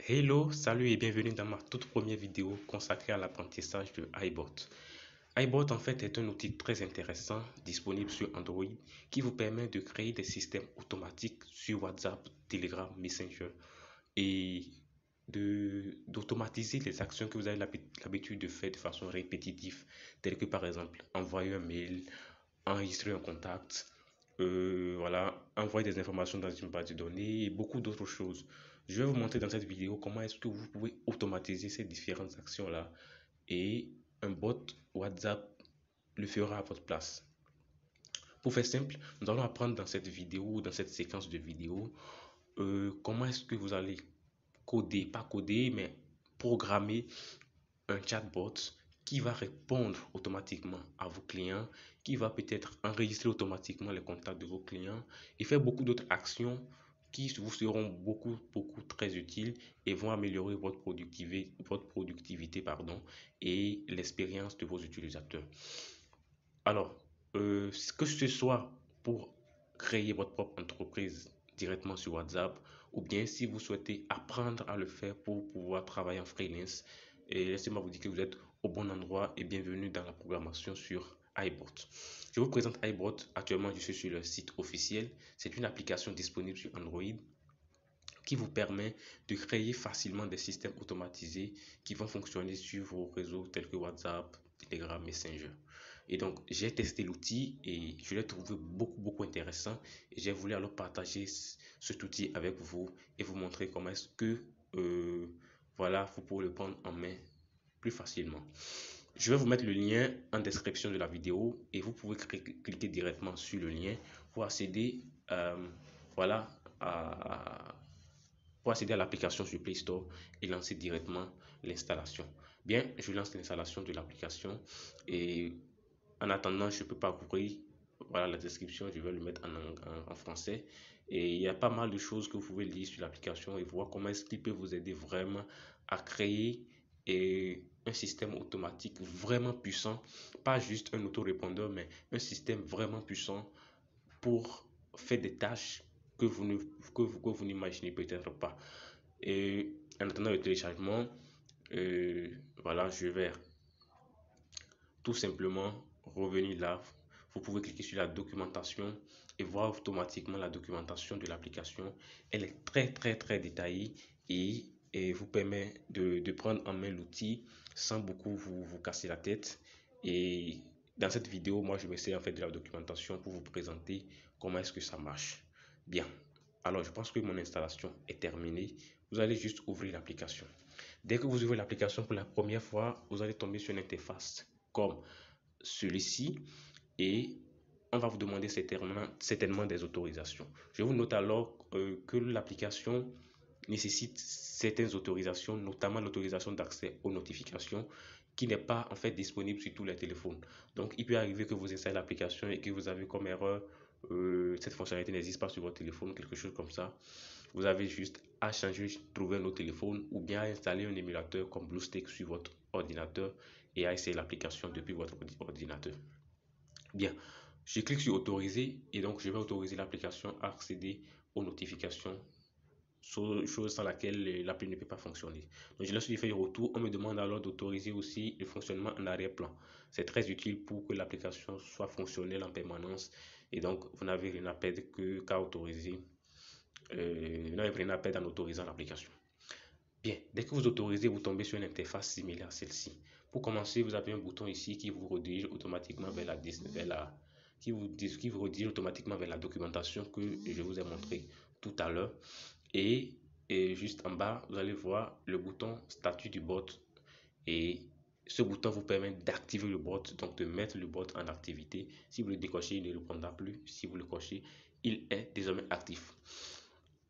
Hello, salut et bienvenue dans ma toute première vidéo consacrée à l'apprentissage de iBot. iBot en fait est un outil très intéressant disponible sur Android qui vous permet de créer des systèmes automatiques sur WhatsApp, Telegram, Messenger et d'automatiser les actions que vous avez l'habitude de faire de façon répétitive, telles que par exemple envoyer un mail, enregistrer un contact, voilà, envoyer des informations dans une base de données et beaucoup d'autres choses. Je vais vous montrer dans cette vidéo comment est-ce que vous pouvez automatiser ces différentes actions-là et un bot WhatsApp le fera à votre place. Pour faire simple, nous allons apprendre dans cette vidéo, dans cette séquence de vidéos, comment est-ce que vous allez coder, pas coder, mais programmer un chatbot qui va répondre automatiquement à vos clients, qui va peut-être enregistrer automatiquement les contacts de vos clients et faire beaucoup d'autres actions qui vous seront beaucoup très utiles et vont améliorer votre productivité et l'expérience de vos utilisateurs. Alors, que ce soit pour créer votre propre entreprise directement sur WhatsApp ou bien si vous souhaitez apprendre à le faire pour pouvoir travailler en freelance, et laissez-moi vous dire que vous êtes au bon endroit et bienvenue dans la programmation sur iBot. Je vous présente iBot. Actuellement, je suis sur le site officiel. C'est une application disponible sur Android qui vous permet de créer facilement des systèmes automatisés qui vont fonctionner sur vos réseaux tels que WhatsApp, Telegram, Messenger. Et donc, j'ai testé l'outil et je l'ai trouvé beaucoup intéressant et j'ai voulu alors partager cet outil avec vous et vous montrer comment est-ce que voilà, vous pouvez le prendre en main plus facilement. Je vais vous mettre le lien en description de la vidéo et vous pouvez cliquer directement sur le lien pour accéder voilà, pour accéder à l'application sur Play Store et lancer directement l'installation. Bien, je lance l'installation de l'application et en attendant, je peux parcourir voilà, la description, je vais le mettre en français. Et il y a pas mal de choses que vous pouvez lire sur l'application et voir comment est-ce qu'il peut vous aider vraiment à créer un système automatique vraiment puissant, pas juste un autorépondeur, mais un système vraiment puissant pour faire des tâches que vous n'imaginez peut-être pas. Et en attendant le téléchargement, voilà, je vais tout simplement revenir là. Vous pouvez cliquer sur la documentation et voir automatiquement la documentation de l'application. Elle est très détaillée et vous permet de prendre en main l'outil sans beaucoup vous casser la tête. Et dans cette vidéo, moi je vais essayer en fait de la documentation pour vous présenter comment est-ce que ça marche. Bien, alors je pense que mon installation est terminée. Vous allez juste ouvrir l'application. Dès que vous ouvrez l'application pour la première fois, vous allez tomber sur une interface comme celui-ci et on va vous demander certainement des autorisations. Je vous note alors que l'application nécessite certaines autorisations, notamment l'autorisation d'accès aux notifications qui n'est pas en fait disponible sur tous les téléphones. Donc il peut arriver que vous installez l'application et que vous avez comme erreur cette fonctionnalité n'existe pas sur votre téléphone, quelque chose comme ça. Vous avez juste à trouver un autre téléphone ou bien à installer un émulateur comme BlueStack sur votre ordinateur et à essayer l'application depuis votre ordinateur. Bien, je clique sur autoriser et donc je vais autoriser l'application à accéder aux notifications, chose sans laquelle l'appli ne peut pas fonctionner. Donc je laisse lui faire retour. On me demande alors d'autoriser aussi le fonctionnement en arrière-plan. C'est très utile pour que l'application soit fonctionnelle en permanence et donc vous n'avez rien à perdre qu'à autoriser. Vous n'avez rien à perdre en autorisant l'application. Bien, dès que vous autorisez, vous tombez sur une interface similaire à celle-ci. Pour commencer, vous avez un bouton ici qui vous redirige automatiquement vers qui vous redirige automatiquement vers la documentation que je vous ai montré tout à l'heure. Et juste en bas, vous allez voir le bouton statut du bot. Et ce bouton vous permet d'activer le bot, donc de mettre le bot en activité. Si vous le décochez, il ne répondra plus. Si vous le cochez, il est désormais actif.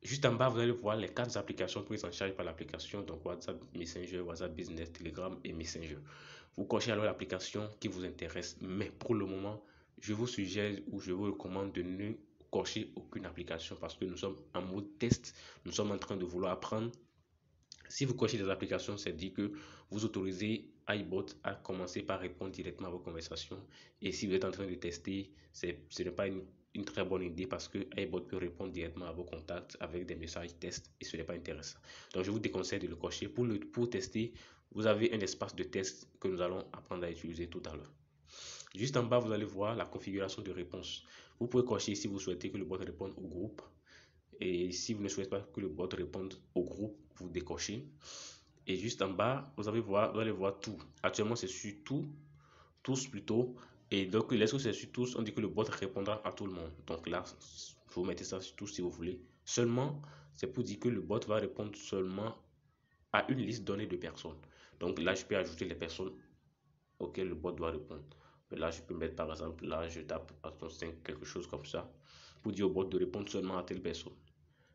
Juste en bas, vous allez voir les 4 applications prises en charge par l'application, donc WhatsApp, Messenger, WhatsApp Business, Telegram et Messenger. Vous cochez alors l'application qui vous intéresse, mais pour le moment, je vous suggère ou je vous recommande de ne cocher aucune application parce que nous sommes en mode test, nous sommes en train de vouloir apprendre. Si vous cochez des applications, c'est dit que vous autorisez iBot à commencer par répondre directement à vos conversations. Et si vous êtes en train de tester, ce n'est pas une une très bonne idée parce que iBot peut répondre directement à vos contacts avec des messages test et ce n'est pas intéressant. Donc, je vous déconseille de le cocher. Pour tester, vous avez un espace de test que nous allons apprendre à utiliser tout à l'heure. Juste en bas, vous allez voir la configuration de réponse. Vous pouvez cocher si vous souhaitez que le bot réponde au groupe. Et si vous ne souhaitez pas que le bot réponde au groupe, vous décochez. Et juste en bas, vous allez voir tout. Actuellement, c'est sur tout, tous plutôt. Et donc, lorsque c'est sur tous, on dit que le bot répondra à tout le monde. Donc là, vous mettez ça sur tous si vous voulez. Seulement, c'est pour dire que le bot va répondre seulement à une liste donnée de personnes. Donc là, je peux ajouter les personnes auxquelles le bot doit répondre. Mais là, je peux mettre par exemple, là, je tape attention 5, quelque chose comme ça, pour dire au bot de répondre seulement à telle personne.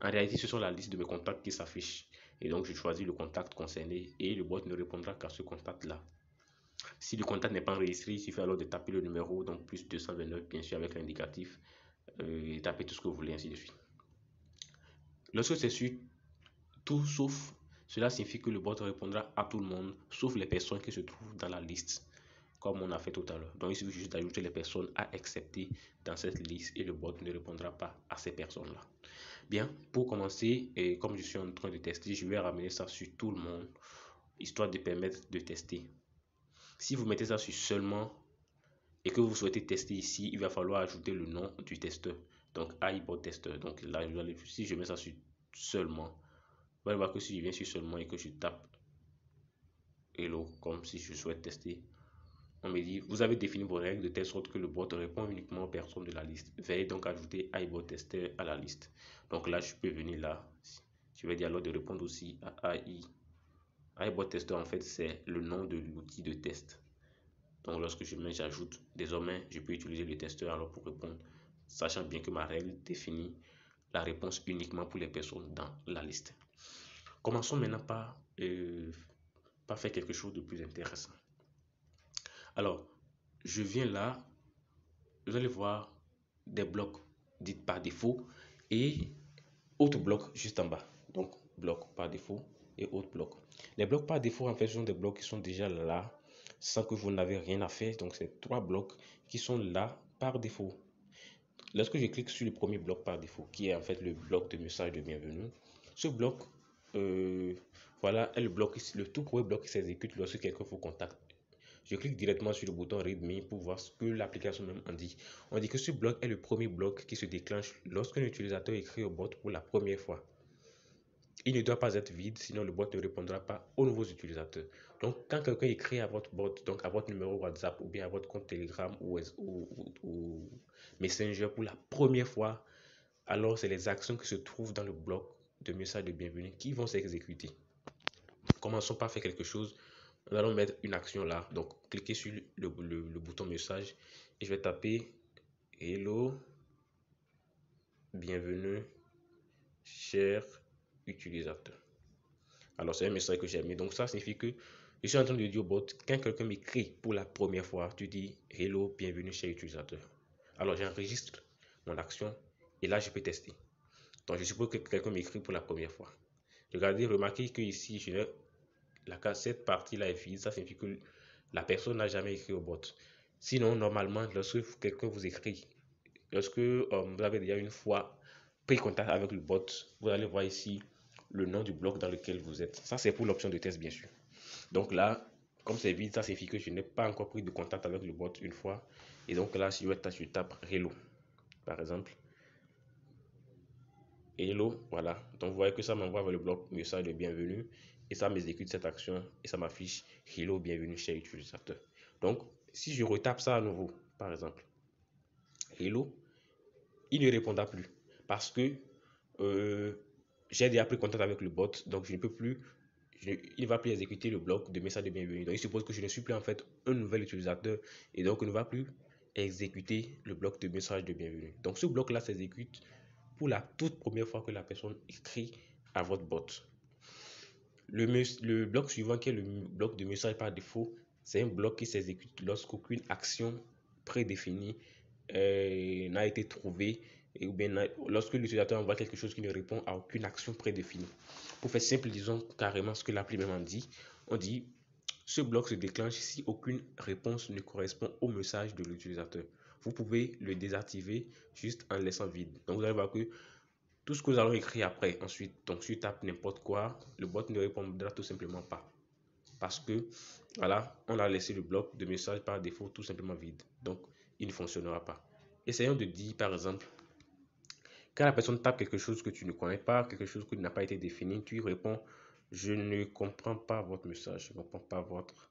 En réalité, ce sont la liste de mes contacts qui s'affiche. Et donc, je choisis le contact concerné et le bot ne répondra qu'à ce contact-là. Si le contact n'est pas enregistré, il suffit alors de taper le numéro, donc plus 229, bien sûr, avec l'indicatif, et taper tout ce que vous voulez, ainsi de suite. Lorsque c'est sur tout sauf, cela signifie que le bot répondra à tout le monde, sauf les personnes qui se trouvent dans la liste, comme on a fait tout à l'heure. Donc, il suffit juste d'ajouter les personnes à accepter dans cette liste et le bot ne répondra pas à ces personnes-là. Bien, pour commencer, et comme je suis en train de tester, je vais ramener ça sur tout le monde, histoire de permettre de tester. Si vous mettez ça sur seulement et que vous souhaitez tester ici, il va falloir ajouter le nom du testeur. Donc, iBot Tester. Donc là, si je mets ça sur seulement, vous allez voir que si je viens sur seulement et que je tape Hello, comme si je souhaite tester, on me dit, vous avez défini vos règles de telle sorte que le bot répond uniquement aux personnes de la liste. Veuillez donc ajouter iBot Tester à la liste. Donc là, je peux venir là. Je vais dire alors de répondre aussi à AI. iBot Tester, en fait, c'est le nom de l'outil de test. Donc lorsque j'ajoute, désormais, je peux utiliser le testeur alors pour répondre, sachant bien que ma règle définit la réponse uniquement pour les personnes dans la liste. Commençons maintenant par faire quelque chose de plus intéressant. Alors, je viens là, vous allez voir des blocs dits par défaut et autres blocs juste en bas. Donc, blocs par défaut et autres blocs. Les blocs par défaut, en fait, sont des blocs qui sont déjà là sans que vous n'avez rien à faire. Donc, c'est 3 blocs qui sont là par défaut. Lorsque je clique sur le premier bloc par défaut, qui est en fait le bloc de message de bienvenue, ce bloc, voilà, est le tout premier bloc qui s'exécute lorsque quelqu'un vous contacte. Je clique directement sur le bouton Read Me pour voir ce que l'application même en dit. On dit que ce bloc est le premier bloc qui se déclenche lorsqu'un utilisateur écrit au bot pour la première fois. Il ne doit pas être vide, sinon le bot ne répondra pas aux nouveaux utilisateurs. Donc, quand quelqu'un écrit à votre bot, donc à votre numéro WhatsApp ou bien à votre compte Telegram ou Messenger pour la première fois, alors c'est les actions qui se trouvent dans le bloc de message de bienvenue qui vont s'exécuter. Commençons par faire quelque chose. Nous allons mettre une action là. Donc, cliquez sur le bouton message et je vais taper Hello, bienvenue, cher utilisateur. Alors, c'est un message que j'ai mis. Donc, ça signifie que je suis en train de dire au bot, quand quelqu'un m'écrit pour la première fois, tu dis Hello, bienvenue, cher utilisateur. Alors, j'enregistre mon action et là, je peux tester. Donc, je suppose que quelqu'un m'écrit pour la première fois. Regardez, remarquez que ici, cette partie-là est vide. Ça signifie que la personne n'a jamais écrit au bot. Sinon, normalement, lorsque quelqu'un vous écrit, lorsque vous avez déjà une fois pris contact avec le bot, vous allez voir ici le nom du bloc dans lequel vous êtes. Ça, c'est pour l'option de test, bien sûr. Donc là, comme c'est vide, ça signifie que je n'ai pas encore pris de contact avec le bot une fois. Et donc là, si je tape Hello, par exemple. Hello, voilà. Donc vous voyez que ça m'envoie vers le bloc message de bienvenue et ça m'exécute cette action et ça m'affiche Hello, bienvenue cher utilisateur. Donc si je retape ça à nouveau, par exemple, Hello, il ne répondra plus parce que j'ai déjà pris contact avec le bot, donc je ne peux plus, il ne va plus exécuter le bloc de message de bienvenue. Donc il suppose que je ne suis plus en fait un nouvel utilisateur et donc il ne va plus exécuter le bloc de message de bienvenue. Donc ce bloc là s'exécute pour la toute première fois que la personne écrit à votre bot. Le bloc suivant, qui est le bloc de message par défaut, c'est un bloc qui s'exécute lorsqu'aucune action prédéfinie n'a été trouvée ou bien lorsque l'utilisateur envoie quelque chose qui ne répond à aucune action prédéfinie. Pour faire simple, disons carrément ce que l'appli même dit. On dit ce bloc se déclenche si aucune réponse ne correspond au message de l'utilisateur. Vous pouvez le désactiver juste en laissant vide. Donc vous allez voir que tout ce que nous allons écrire après, ensuite, donc si tu tapes n'importe quoi, le bot ne répondra tout simplement pas. Parce que, voilà, on a laissé le bloc de message par défaut tout simplement vide. Donc, il ne fonctionnera pas. Essayons de dire, par exemple, quand la personne tape quelque chose que tu ne connais pas, quelque chose qui n'a pas été défini, tu réponds, je ne comprends pas votre message, je ne comprends pas votre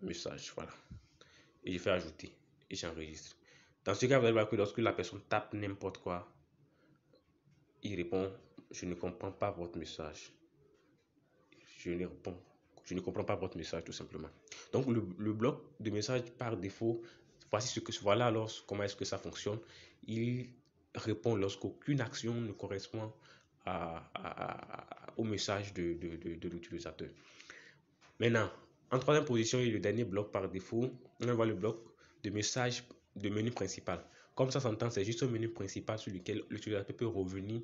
message. Voilà. Et je fais ajouter et j'enregistre. Dans ce cas, vous allez voir que lorsque la personne tape n'importe quoi, il répond, je ne comprends pas votre message. Je ne réponds, je ne comprends pas votre message tout simplement. Donc le bloc de message par défaut, voici ce que voilà alors comment est-ce que ça fonctionne. Il répond lorsqu'aucune action ne correspond au message de l'utilisateur. Maintenant, en troisième position, il y a le dernier bloc par défaut. On voit le bloc de message de menu principal. Comme ça s'entend, c'est juste un menu principal sur lequel l'utilisateur peut revenir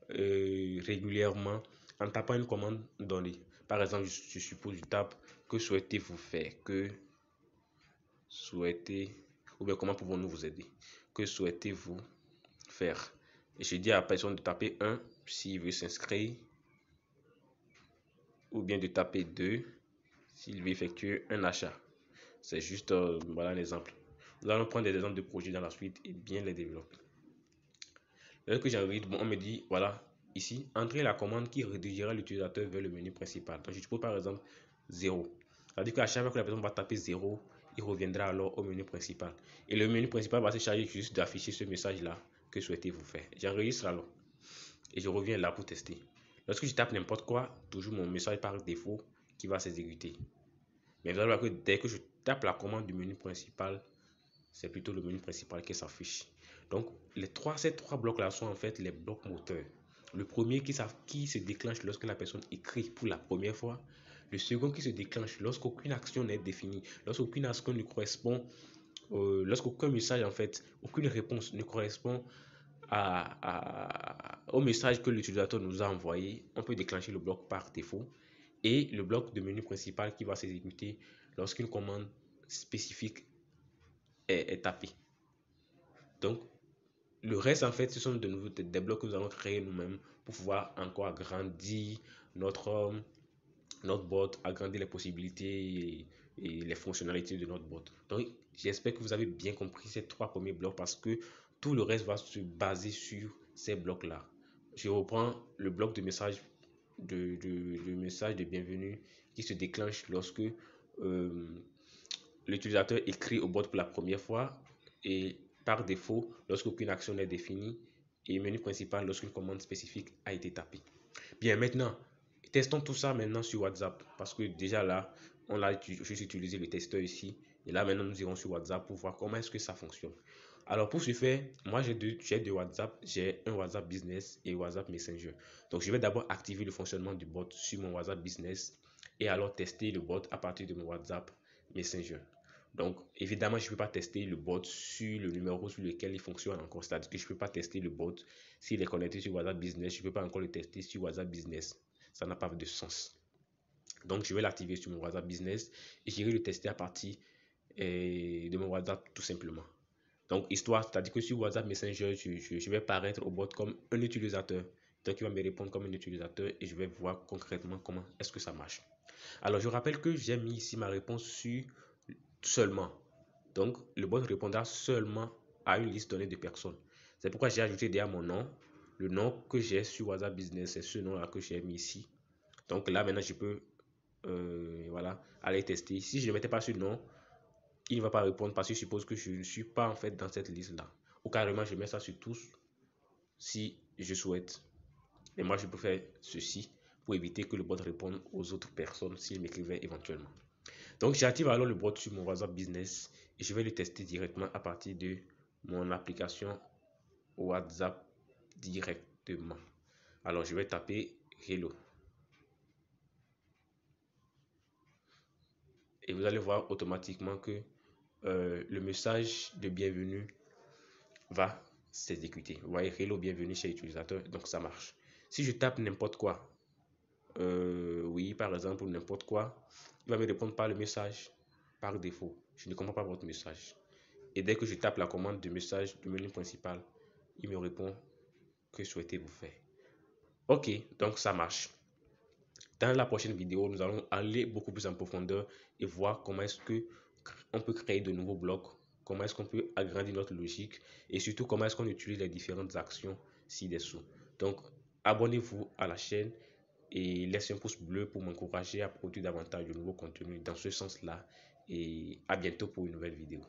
régulièrement en tapant une commande donnée. Par exemple, je suppose, je tape que souhaitez-vous faire, que souhaitez, ou bien comment pouvons-nous vous aider, que souhaitez-vous faire. Et je dis à la personne de taper 1 s'il veut s'inscrire, ou bien de taper 2 s'il veut effectuer un achat. C'est juste voilà un exemple. Nous allons prendre des exemples de projets dans la suite et bien les développer. Lorsque j'arrive, bon, on me dit, voilà, ici, entrer la commande qui redirigera l'utilisateur vers le menu principal. Donc, je suppose par exemple 0. C'est-à-dire qu'à chaque fois que la personne va taper 0, il reviendra alors au menu principal. Et le menu principal va se charger juste d'afficher ce message-là. Que souhaitez-vous faire? J'enregistre alors. Et je reviens là pour tester. Lorsque je tape n'importe quoi, toujours mon message par défaut qui va s'exécuter. Mais vous allez voir que dès que je tape la commande du menu principal, c'est plutôt le menu principal qui s'affiche. Donc, ces trois blocs-là sont en fait les blocs moteurs. Le premier qui se déclenche lorsque la personne écrit pour la première fois. Le second qui se déclenche lorsqu'aucune action n'est définie, lorsqu'aucune action ne correspond, lorsqu'aucun message en fait, aucune réponse ne correspond au message que l'utilisateur nous a envoyé. On peut déclencher le bloc par défaut et le bloc de menu principal qui va s'exécuter lorsqu'une commande spécifique est tapée. Donc, le reste, en fait, ce sont de nouveau des blocs que nous allons créer nous-mêmes pour pouvoir encore agrandir notre bot, agrandir les possibilités et les fonctionnalités de notre bot. Donc, j'espère que vous avez bien compris ces trois premiers blocs parce que tout le reste va se baser sur ces blocs-là. Je reprends le bloc de message de bienvenue qui se déclenche lorsque l'utilisateur écrit au bot pour la première fois et par défaut lorsqu'aucune action n'est définie et menu principal lorsqu'une commande spécifique a été tapée. Bien, maintenant, testons tout ça maintenant sur WhatsApp parce que déjà là, on a juste utilisé le testeur ici et là maintenant nous irons sur WhatsApp pour voir comment est-ce que ça fonctionne. Alors pour ce faire, moi j'ai deux WhatsApp, j'ai un WhatsApp Business et WhatsApp Messenger. Donc je vais d'abord activer le fonctionnement du bot sur mon WhatsApp Business et alors tester le bot à partir de mon WhatsApp Messenger. Donc, évidemment, je ne peux pas tester le bot sur le numéro sur lequel il fonctionne encore. C'est-à-dire que je ne peux pas tester le bot s'il est connecté sur WhatsApp Business. Je ne peux pas encore le tester sur WhatsApp Business. Ça n'a pas de sens. Donc, je vais l'activer sur mon WhatsApp Business et j'irai le tester à partir de mon WhatsApp tout simplement. Donc, histoire, c'est-à-dire que sur WhatsApp Messenger, je vais paraître au bot comme un utilisateur. Donc, il va me répondre comme un utilisateur et je vais voir concrètement comment est-ce que ça marche. Alors, je rappelle que j'ai mis ici ma réponse sur seulement. Donc, le bot répondra seulement à une liste donnée de personnes. C'est pourquoi j'ai ajouté derrière mon nom. Le nom que j'ai sur WhatsApp Business, c'est ce nom-là que j'ai mis ici. Donc là, maintenant, je peux voilà, aller tester. Si je ne mettais pas ce nom, il ne va pas répondre parce que je suppose que je ne suis pas en fait dans cette liste-là. Ou carrément, je mets ça sur tous si je souhaite. Et moi, je peux faire ceci pour éviter que le bot réponde aux autres personnes s'il m'écrivait éventuellement. Donc, j'active alors le bot sur mon WhatsApp Business et je vais le tester directement à partir de mon application WhatsApp directement. Alors, je vais taper Hello. Et vous allez voir automatiquement que le message de bienvenue va s'exécuter. Vous voyez, Hello, bienvenue chez l'utilisateur. Donc, ça marche. Si je tape n'importe quoi, oui, par exemple, n'importe quoi, il va me répondre par le message par défaut. Je ne comprends pas votre message. Et dès que je tape la commande de message du menu principal, il me répond que souhaitez-vous faire. Ok, donc ça marche. Dans la prochaine vidéo, nous allons aller beaucoup plus en profondeur et voir comment est-ce que on peut créer de nouveaux blocs, comment est-ce qu'on peut agrandir notre logique et surtout comment est-ce qu'on utilise les différentes actions ci-dessous. Donc, abonnez-vous à la chaîne et laissez un pouce bleu pour m'encourager à produire davantage de nouveaux contenus dans ce sens-là et à bientôt pour une nouvelle vidéo.